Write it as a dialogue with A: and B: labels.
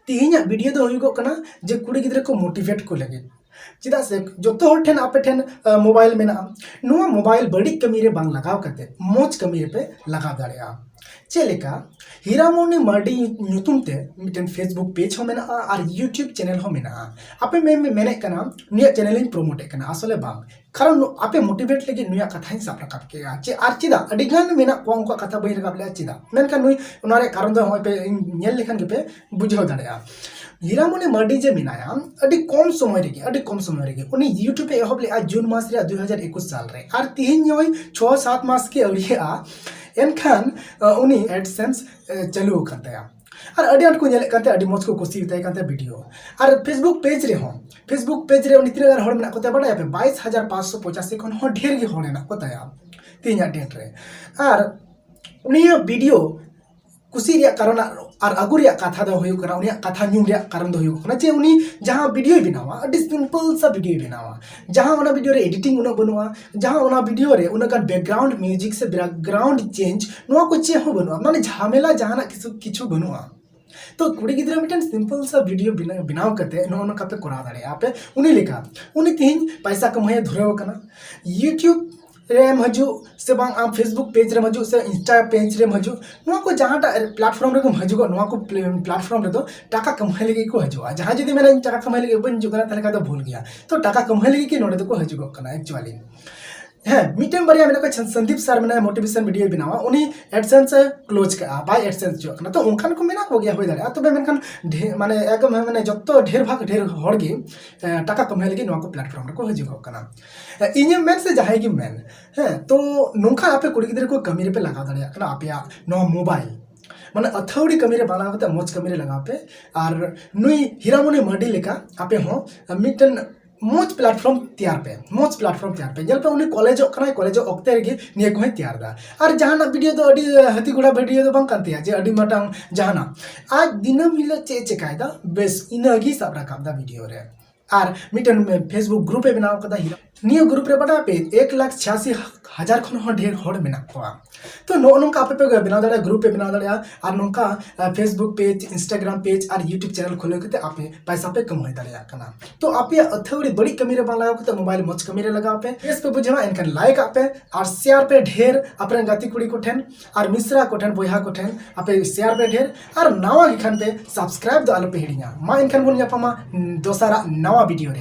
A: तीन वीडियो तो हुई कना जे कुड़ी गिद्रे को मोटिवेट को लगे चेदा से जोतो हर ठेन आपे ठेन मोबाइल में नुआ मोबाइल बड़ी कमी रे बांग लगाव करते मोज कमी पे लगाव दाड़ेया चेलेका हीरामणि मार्डी ᱧᱩᱛᱩᱢ ते मिटन फेसबुक पेज हो मेना और यूट्यूब चैनल हो मेना आपे मेने कना निया चैनल इन प्रमोट कना असले बांग कारण आपे मोटिवेट लगी नुया कथा इन साब रकाब के चे आर चिदा अडिगान मेना को उनका कथा बहि रकाब ले चिदा मेनखान नुई उनारे कारण दो होय पे नेल लेखन के पे बुझाव दाड़ेया हीरामणि मार्डी जे मेनाया अडी कम समय रेगे उनी यूट्यूब पे एहब ले जून मास रे 2021 साल रे आर तीन नय 6-7 मास के अवरिया एनखान उनी एडसेंस चालू करता और अड़ी आंट को नेले कांते अड़ी मोज को कुसी उताय कांते वीडियो और फेसबुक पेज रे उनी तिनागार हड़ मेना कोते बड़ा पे 22,585 खन हो ढेर गे हड़ ना कोताया तीन डेट रे और उनी वीडियो कुसी रिया कारण और अगु रिया कथा दो होयो करा उनी कथा न्यूम रिया कारण दो होयो कना जे उनी जहां वीडियो बनावा अडी सिंपल सा वीडियो बनावा जहां ओना वीडियो रे एडिटिंग उना बनुआ जहां ओना वीडियो रे उना का बैकग्राउंड म्यूजिक से बैकग्राउंड चेंज नुआ को चे हो बनुआ माने झमेला जहाना किछु बनुआ तो कुड़ी गिद्रा मिटन सिंपल सा वीडियो बनाव करते नो कापे करा दाड़े आपे उनी लेका उनी तीन पैसा कमाए धुरेव कना यूट्यूब रेम हजू से बांग आम फेसबुक पेज रे हजू से इंस्टा पेज रे हजू नुआ को जहां प्लेटफॉर्म रे को हजू नुआ को प्लेटफॉर्म रे तो टाका कमाए लगे को हजू जहां जदी मेरा टाका कमाए लगे बन जुगना तले का तो भूल गया तो टाका कमाए लगे कि नोडे तो को हजू कना एक्चुअली है मिटन बरिया मेना को संदीप सर मेना मोटिवेशन वीडियो बनावा उनी एडसेंस क्लोज का बाय एडसेंस जो कना तो उनखान को मेना हो गया होय दाड़े तो मेनखान माने एकदम माने जत्तो ढेर भाग ढेर हड़गे टाका कमाए लगे नुआ को प्लेटफॉर्म रे को हजू कना इने मेन से जहाय की मेन है तो नोंखा आपे कुड़ी गिद्रे को कमी रे पे लगा दाड़े कना आपया नो मोबाइल माने अथौड़ी कमी रे बाला होते मोज कमी रे लगा पे और नुई हीरामणि मार्डी लेका आपे हो मिटन मोज प्लेटफॉर्म तैयार पे जल पे उन्हें कॉलेज ऑक्ते रे निये को तैयार दा और जहाना वीडियो तो अडी हाथी घोड़ा वीडियो तो बांग कांतिया जे अडी मटांग जहाना आज दिनम हिला चे चेकायदा बेस इनगी सब रकाब दा वीडियो रे और मिटन फेसबुक ग्रुप पे बनाव कदा हिरा नियो ग्रुप रे बड़ा पे 1,86,000 खन हो ढेर हड़ मेना को तो नो नोंका आपे पे बनाव दाड़े ग्रुप पे बनाव दाड़े और नोंका फेसबुक पेज इंस्टाग्राम पेज और यूट्यूब चैनल खोले कते आपे पैसा पे कमाई दाड़े कना तो आपे अथौड़ी बड़ी कमी रे बालाव कते मोबाइल मच कमी रे लगाव पे फेस पे बुझवा इनकन लाइक आपे और शेयर पे ढेर अपने गाती कुड़ी को ठेन और मिश्रा को ठेन बोया को ठेन आपे शेयर पे ढेर और नवा खान पे सब्सक्राइब दो आलो पे हिडिया मा इनकन बुन जापामा दोसारा नवा वीडियो रे।